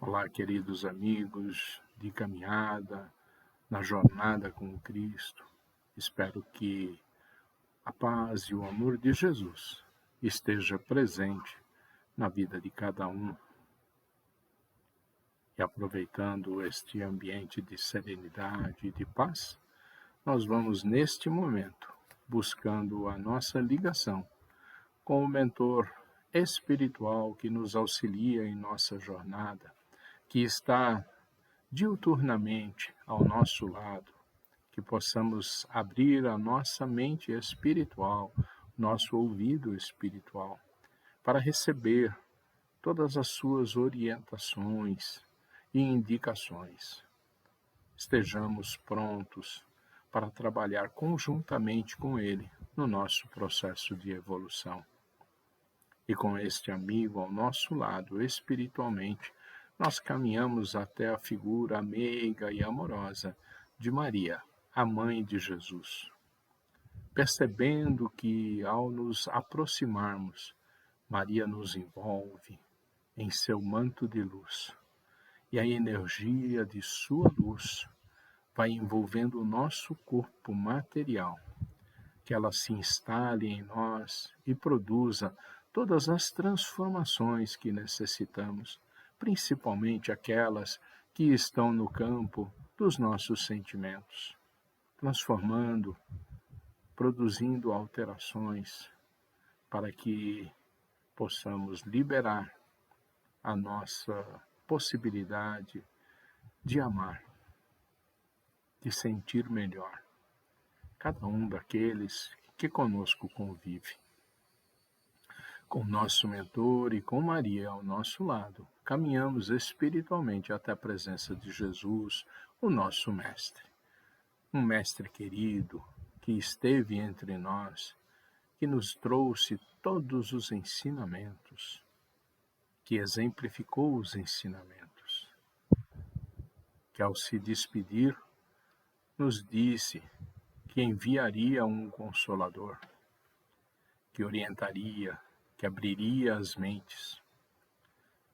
Olá, queridos amigos de caminhada, na jornada com Cristo. Espero que a paz e o amor de Jesus esteja presente na vida de cada um. E aproveitando este ambiente de serenidade e de paz, nós vamos neste momento buscando a nossa ligação com o mentor espiritual que nos auxilia em nossa jornada, que está diuturnamente ao nosso lado, que possamos abrir a nossa mente espiritual, nosso ouvido espiritual, para receber todas as suas orientações e indicações. Estejamos prontos para trabalhar conjuntamente com Ele no nosso processo de evolução. E com este amigo ao nosso lado espiritualmente, nós caminhamos até a figura meiga e amorosa de Maria, a mãe de Jesus, percebendo que, ao nos aproximarmos, Maria nos envolve em seu manto de luz, e a energia de sua luz vai envolvendo o nosso corpo material, que ela se instale em nós e produza todas as transformações que necessitamos, principalmente aquelas que estão no campo dos nossos sentimentos, transformando, produzindo alterações para que possamos liberar a nossa possibilidade de amar, de sentir melhor cada um daqueles que conosco convive. Com nosso mentor e com Maria ao nosso lado, caminhamos espiritualmente até a presença de Jesus, o nosso Mestre. Um Mestre querido, que esteve entre nós, que nos trouxe todos os ensinamentos, que exemplificou os ensinamentos, que ao se despedir, nos disse que enviaria um Consolador, que orientaria, que abriria as mentes.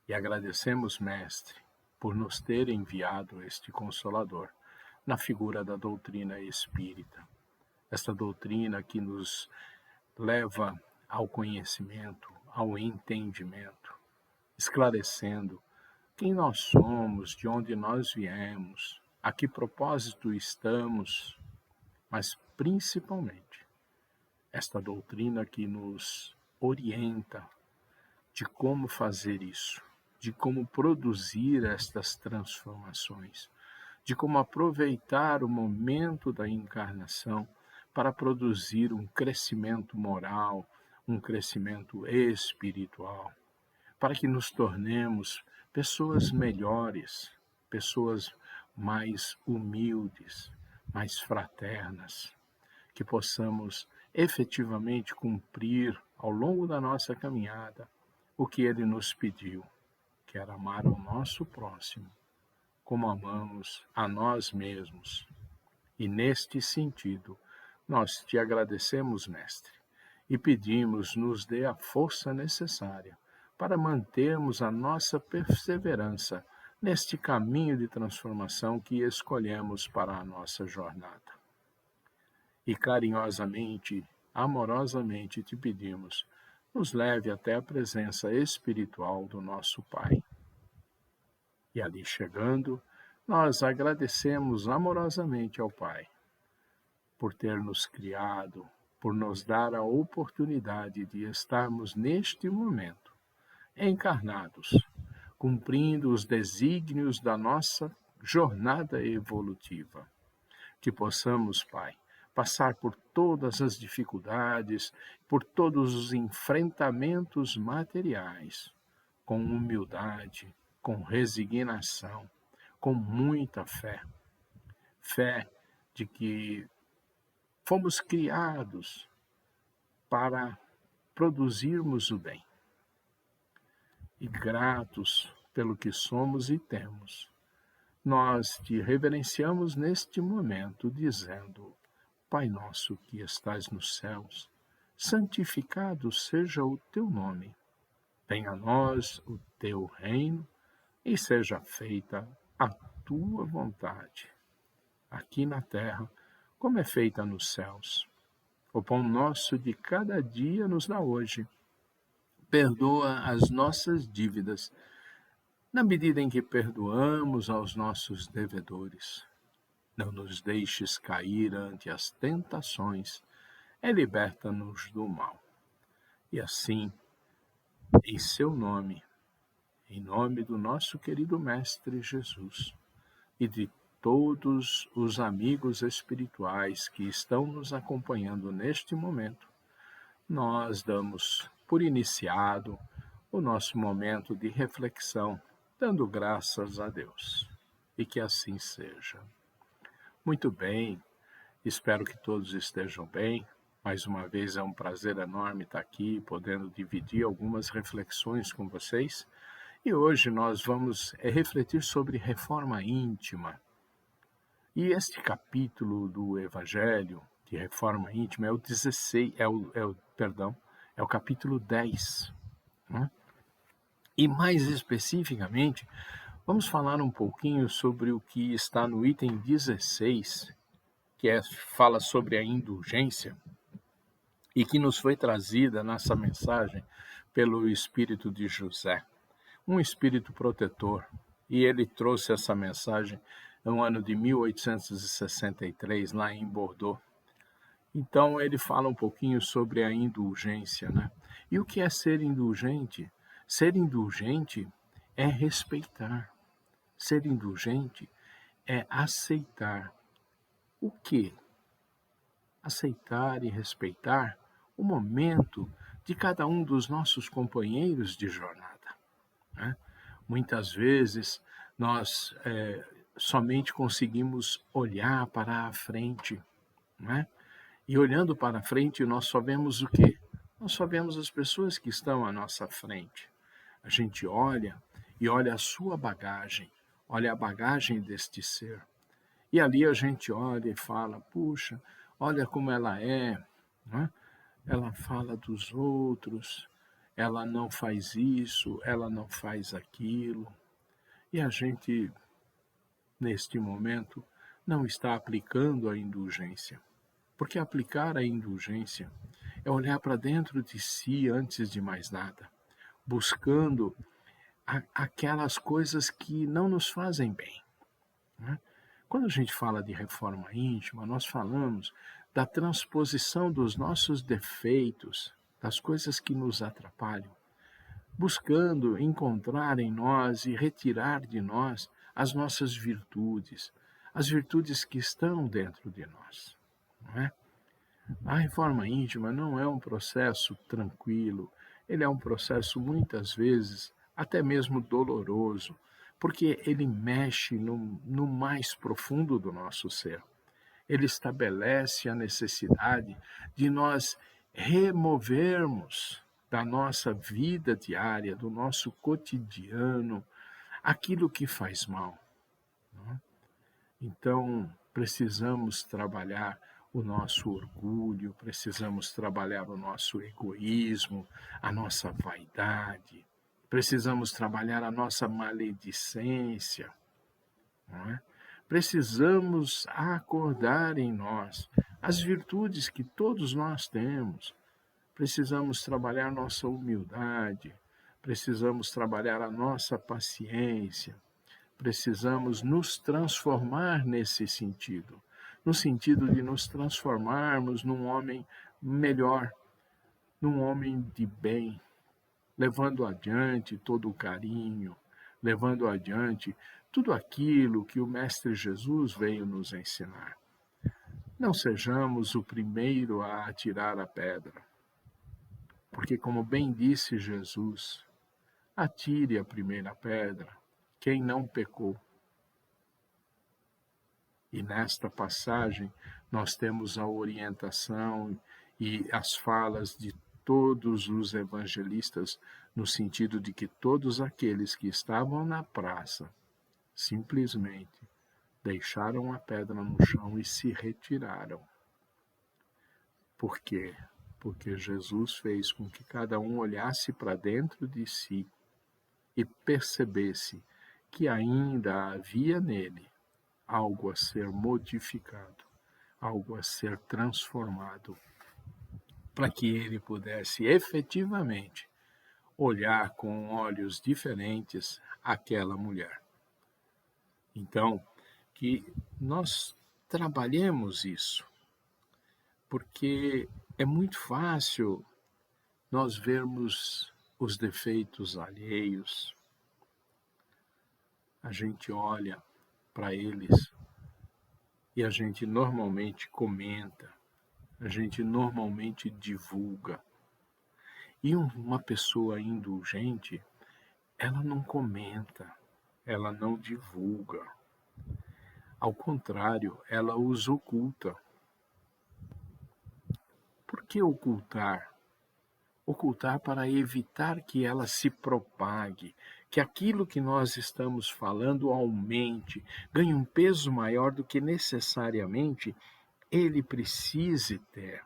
E agradecemos, Mestre, por nos ter enviado este Consolador na figura da doutrina espírita. Esta doutrina que nos leva ao conhecimento, ao entendimento, esclarecendo quem nós somos, de onde nós viemos, a que propósito estamos, mas principalmente esta doutrina que nos orienta de como fazer isso, de como produzir estas transformações, de como aproveitar o momento da encarnação para produzir um crescimento moral, um crescimento espiritual, para que nos tornemos pessoas melhores, pessoas mais humildes, mais fraternas, que possamos efetivamente cumprir ao longo da nossa caminhada o que Ele nos pediu, que era amar ao nosso próximo, como amamos a nós mesmos. E neste sentido, nós te agradecemos, Mestre, e pedimos nos dê a força necessária para mantermos a nossa perseverança neste caminho de transformação que escolhemos para a nossa jornada. E carinhosamente, amorosamente te pedimos, nos leve até a presença espiritual do nosso Pai. E ali chegando, nós agradecemos amorosamente ao Pai por ter nos criado, por nos dar a oportunidade de estarmos neste momento encarnados, cumprindo os desígnios da nossa jornada evolutiva. Que possamos, Pai, passar por todas as dificuldades, por todos os enfrentamentos materiais, com humildade, com resignação, com muita fé. Fé de que fomos criados para produzirmos o bem. E gratos pelo que somos e temos, nós te reverenciamos neste momento, dizendo: Pai nosso que estais nos céus, santificado seja o teu nome. Venha a nós o teu reino, e seja feita a tua vontade, aqui na terra, como é feita nos céus. O pão nosso de cada dia nos dá hoje. Perdoa as nossas dívidas, na medida em que perdoamos aos nossos devedores. Não nos deixes cair ante as tentações, e liberta-nos do mal. E assim, em seu nome, em nome do nosso querido Mestre Jesus e de todos os amigos espirituais que estão nos acompanhando neste momento, nós damos por iniciado o nosso momento de reflexão, dando graças a Deus. E que assim seja. Muito bem, espero que todos estejam bem. Mais uma vez é um prazer enorme estar aqui, podendo dividir algumas reflexões com vocês. E hoje nós vamos refletir sobre reforma íntima. E este capítulo do Evangelho de reforma íntima é o 16, é o capítulo 10. Né? E mais especificamente, vamos falar um pouquinho sobre o que está no item 16, fala sobre a indulgência, e que nos foi trazida nessa mensagem pelo espírito de José, um espírito protetor, e ele trouxe essa mensagem no ano de 1863, lá em Bordeaux. Então ele fala um pouquinho sobre a indulgência, né? E o que é ser indulgente? Ser indulgente é respeitar. Ser indulgente é aceitar. O quê? Aceitar e respeitar o momento de cada um dos nossos companheiros de jornada. Né? Muitas vezes nós somente conseguimos olhar para a frente, né? E olhando para a frente nós só vemos o quê? Nós só vemos as pessoas que estão à nossa frente. A gente olha e olha a sua bagagem, olha a bagagem deste ser. E ali a gente olha e fala, puxa, olha como ela é, né? Ela fala dos outros, ela não faz isso, ela não faz aquilo. E a gente, neste momento, não está aplicando a indulgência. Porque aplicar a indulgência é olhar para dentro de si antes de mais nada, buscando aquelas coisas que não nos fazem bem. Né? Quando a gente fala de reforma íntima, nós falamos da transposição dos nossos defeitos, das coisas que nos atrapalham, buscando encontrar em nós e retirar de nós as nossas virtudes, as virtudes que estão dentro de nós. Não é? A reforma íntima não é um processo tranquilo, ele é um processo muitas vezes até mesmo doloroso, porque ele mexe no mais profundo do nosso ser. Ele estabelece a necessidade de nós removermos da nossa vida diária, do nosso cotidiano, aquilo que faz mal. Não? Então, precisamos trabalhar o nosso orgulho, precisamos trabalhar o nosso egoísmo, a nossa vaidade, precisamos trabalhar a nossa maledicência, não é? Precisamos acordar em nós as virtudes que todos nós temos, precisamos trabalhar nossa humildade, precisamos trabalhar a nossa paciência, precisamos nos transformar nesse sentido, no sentido de nos transformarmos num homem melhor, num homem de bem, levando adiante todo o carinho, levando adiante tudo aquilo que o Mestre Jesus veio nos ensinar. Não sejamos o primeiro a atirar a pedra, porque, como bem disse Jesus, atire a primeira pedra quem não pecou. E nesta passagem nós temos a orientação e as falas de todos os evangelistas, no sentido de que todos aqueles que estavam na praça simplesmente deixaram a pedra no chão e se retiraram. Por quê? Porque Jesus fez com que cada um olhasse para dentro de si e percebesse que ainda havia nele algo a ser modificado, algo a ser transformado, para que ele pudesse efetivamente olhar com olhos diferentes aquela mulher. Então, que nós trabalhemos isso, porque é muito fácil nós vermos os defeitos alheios, a gente olha para eles e a gente normalmente comenta, a gente normalmente divulga. E uma pessoa indulgente, ela não comenta, ela não divulga. Ao contrário, ela os oculta. Por que ocultar? Ocultar para evitar que ela se propague, que aquilo que nós estamos falando aumente, ganhe um peso maior do que necessariamente ele precise ter.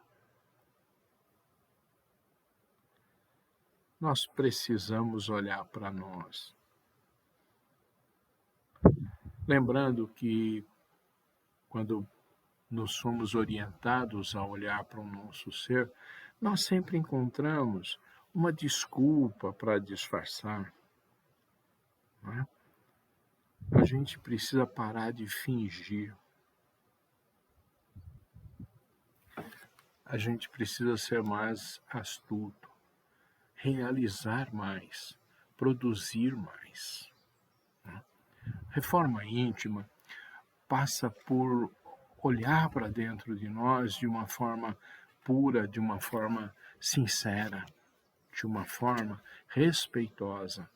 Nós precisamos olhar para nós. Lembrando que quando nos somos orientados a olhar para o nosso ser, nós sempre encontramos uma desculpa para disfarçar. Não é? A gente precisa parar de fingir. A gente precisa ser mais astuto, realizar mais, produzir mais. Reforma íntima passa por olhar para dentro de nós de uma forma pura, de uma forma sincera, de uma forma respeitosa.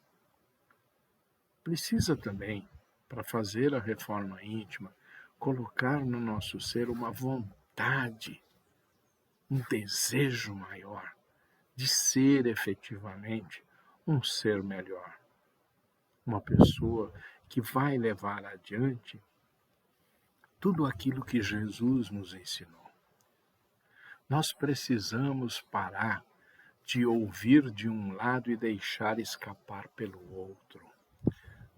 Precisa também, para fazer a reforma íntima, colocar no nosso ser uma vontade, um desejo maior de ser efetivamente um ser melhor. Uma pessoa que vai levar adiante tudo aquilo que Jesus nos ensinou. Nós precisamos parar de ouvir de um lado e deixar escapar pelo outro.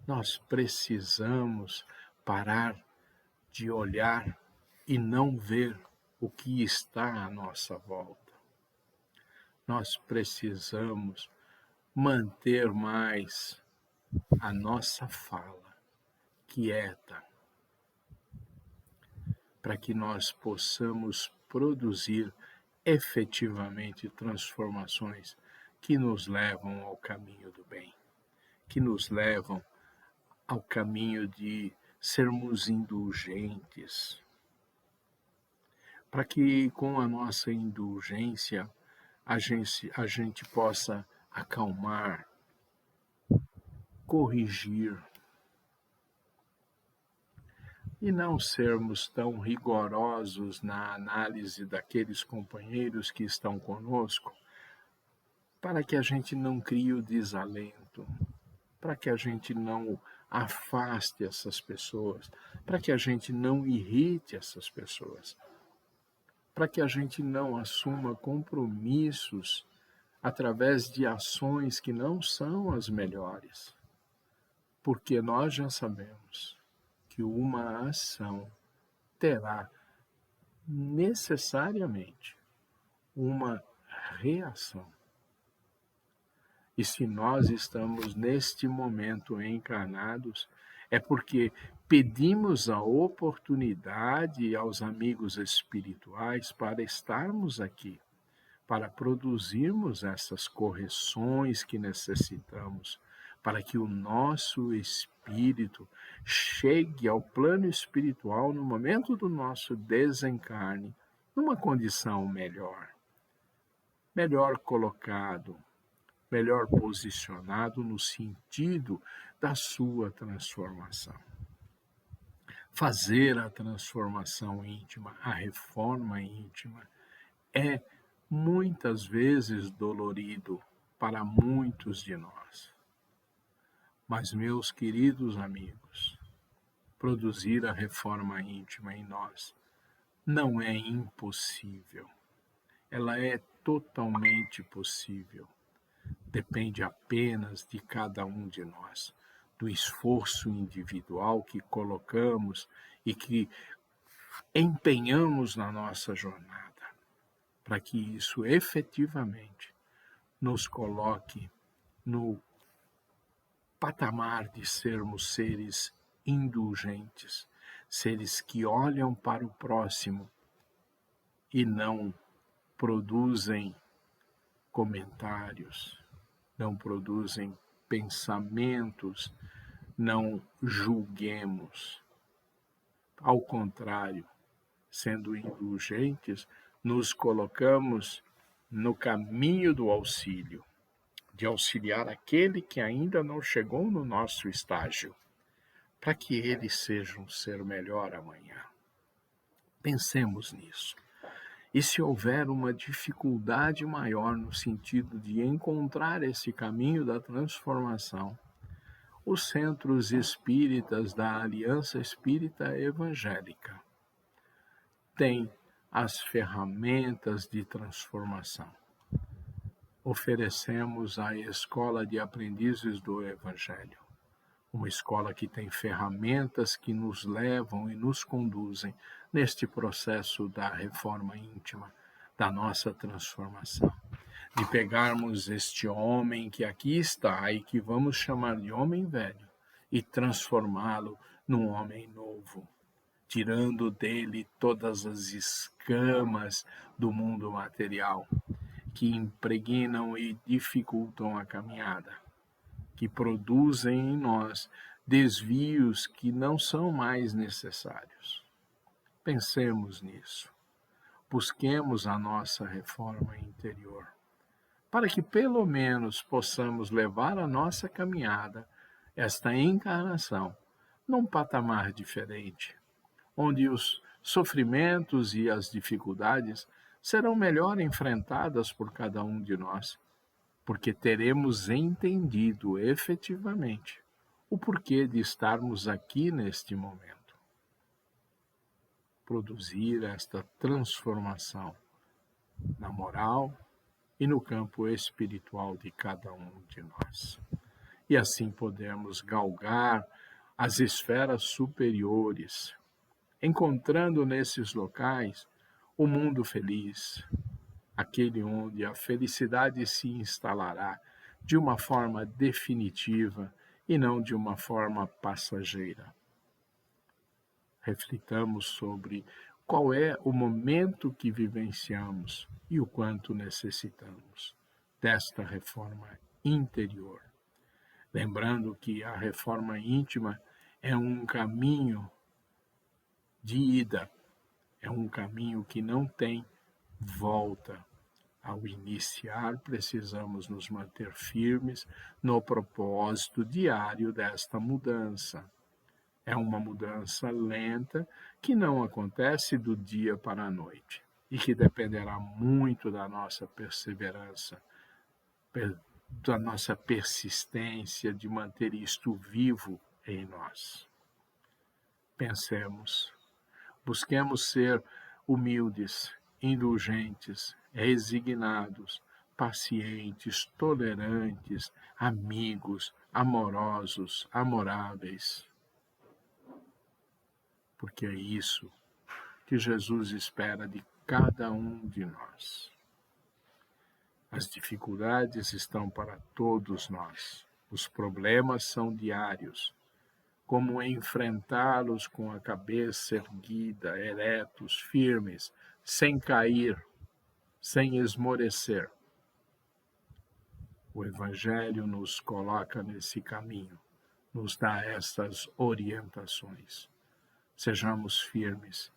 Nós precisamos parar de olhar e não ver o que está à nossa volta. Nós precisamos manter mais a nossa fala quieta, para que nós possamos produzir efetivamente transformações que nos levam ao caminho do bem, que nos levam ao caminho de sermos indulgentes, para que com a nossa indulgência a gente possa acalmar, corrigir, e não sermos tão rigorosos na análise daqueles companheiros que estão conosco, para que a gente não crie o desalento, para que a gente não afaste essas pessoas, para que a gente não irrite essas pessoas, para que a gente não assuma compromissos através de ações que não são as melhores, porque nós já sabemos que uma ação terá necessariamente uma reação. E se nós estamos neste momento encarnados, é porque pedimos a oportunidade aos amigos espirituais para estarmos aqui, para produzirmos essas correções que necessitamos, para que o nosso espírito chegue ao plano espiritual no momento do nosso desencarne, numa condição melhor, melhor colocado, melhor posicionado no sentido da sua transformação. Fazer a transformação íntima, a reforma íntima, é muitas vezes dolorido para muitos de nós. Mas, meus queridos amigos, produzir a reforma íntima em nós não é impossível. Ela é totalmente possível. Depende apenas de cada um de nós. do esforço individual que colocamos e que empenhamos na nossa jornada, para que isso efetivamente nos coloque no patamar de sermos seres indulgentes, seres que olham para o próximo e não produzem comentários, não produzem pensamentos, não julguemos. Ao contrário, sendo indulgentes, nos colocamos no caminho do auxílio, de auxiliar aquele que ainda não chegou no nosso estágio, para que ele seja um ser melhor amanhã. Pensemos nisso. E se houver uma dificuldade maior no sentido de encontrar esse caminho da transformação, os centros espíritas da Aliança Espírita Evangélica têm as ferramentas de transformação. Oferecemos a Escola de Aprendizes do Evangelho, uma escola que tem ferramentas que nos levam e nos conduzem neste processo da reforma íntima, da nossa transformação. De pegarmos este homem que aqui está e que vamos chamar de homem velho e transformá-lo num homem novo, tirando dele todas as escamas do mundo material que impregnam e dificultam a caminhada, que produzem em nós desvios que não são mais necessários. Pensemos nisso. Busquemos a nossa reforma interior, para que pelo menos possamos levar a nossa caminhada, esta encarnação, num patamar diferente, onde os sofrimentos e as dificuldades serão melhor enfrentadas por cada um de nós, porque teremos entendido efetivamente o porquê de estarmos aqui neste momento. Produzir esta transformação na moral e no campo espiritual de cada um de nós. E assim podemos galgar as esferas superiores, encontrando nesses locais o mundo feliz, aquele onde a felicidade se instalará de uma forma definitiva e não de uma forma passageira. Reflitamos sobre qual é o momento que vivenciamos e o quanto necessitamos desta reforma interior. Lembrando que a reforma íntima é um caminho de ida, é um caminho que não tem volta. Ao iniciar, precisamos nos manter firmes no propósito diário desta mudança. É uma mudança lenta que não acontece do dia para a noite e que dependerá muito da nossa perseverança, da nossa persistência de manter isto vivo em nós. Pensemos, busquemos ser humildes, indulgentes, resignados, pacientes, tolerantes, amigos, amorosos, amoráveis. Porque é isso que Jesus espera de cada um de nós. As dificuldades estão para todos nós. Os problemas são diários. Como enfrentá-los com a cabeça erguida, eretos, firmes, sem cair, sem esmorecer. O Evangelho nos coloca nesse caminho, nos dá essas orientações. Sejamos firmes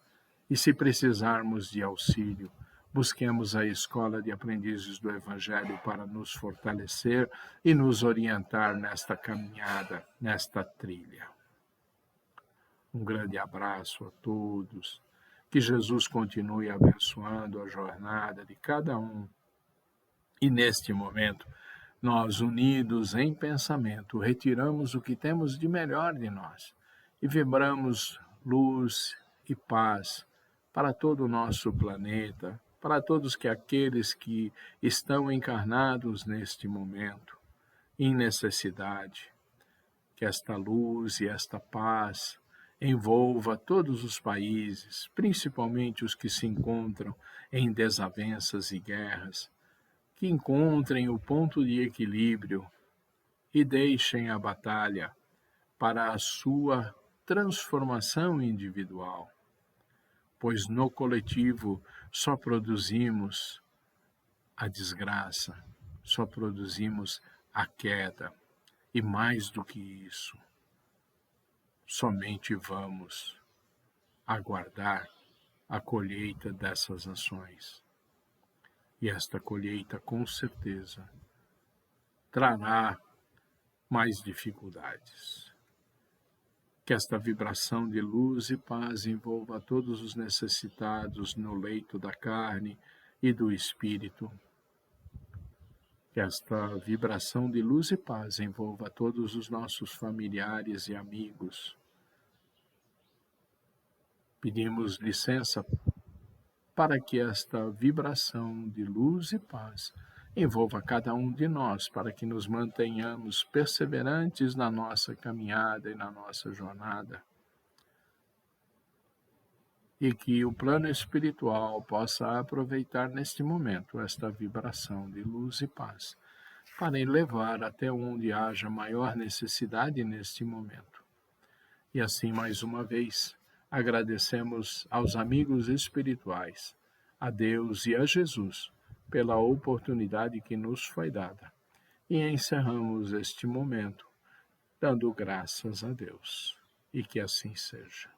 e, se precisarmos de auxílio, busquemos a Escola de Aprendizes do Evangelho para nos fortalecer e nos orientar nesta caminhada, nesta trilha. Um grande abraço a todos. Que Jesus continue abençoando a jornada de cada um. E neste momento, nós, unidos em pensamento, retiramos o que temos de melhor de nós e vibramos luz e paz para todo o nosso planeta, para todos aqueles que estão encarnados neste momento, em necessidade. Que esta luz e esta paz envolva todos os países, principalmente os que se encontram em desavenças e guerras, que encontrem o ponto de equilíbrio e deixem a batalha para a sua transformação individual, pois no coletivo só produzimos a desgraça, só produzimos a queda, e mais do que isso, somente vamos aguardar a colheita dessas ações. E esta colheita, com certeza, trará mais dificuldades. Que esta vibração de luz e paz envolva todos os necessitados no leito da carne e do espírito. Que esta vibração de luz e paz envolva todos os nossos familiares e amigos. Pedimos licença para que esta vibração de luz e paz envolva cada um de nós, para que nos mantenhamos perseverantes na nossa caminhada e na nossa jornada. E que o plano espiritual possa aproveitar neste momento esta vibração de luz e paz, para levar até onde haja maior necessidade neste momento. E assim, mais uma vez, agradecemos aos amigos espirituais, a Deus e a Jesus, pela oportunidade que nos foi dada. E encerramos este momento, dando graças a Deus. E que assim seja.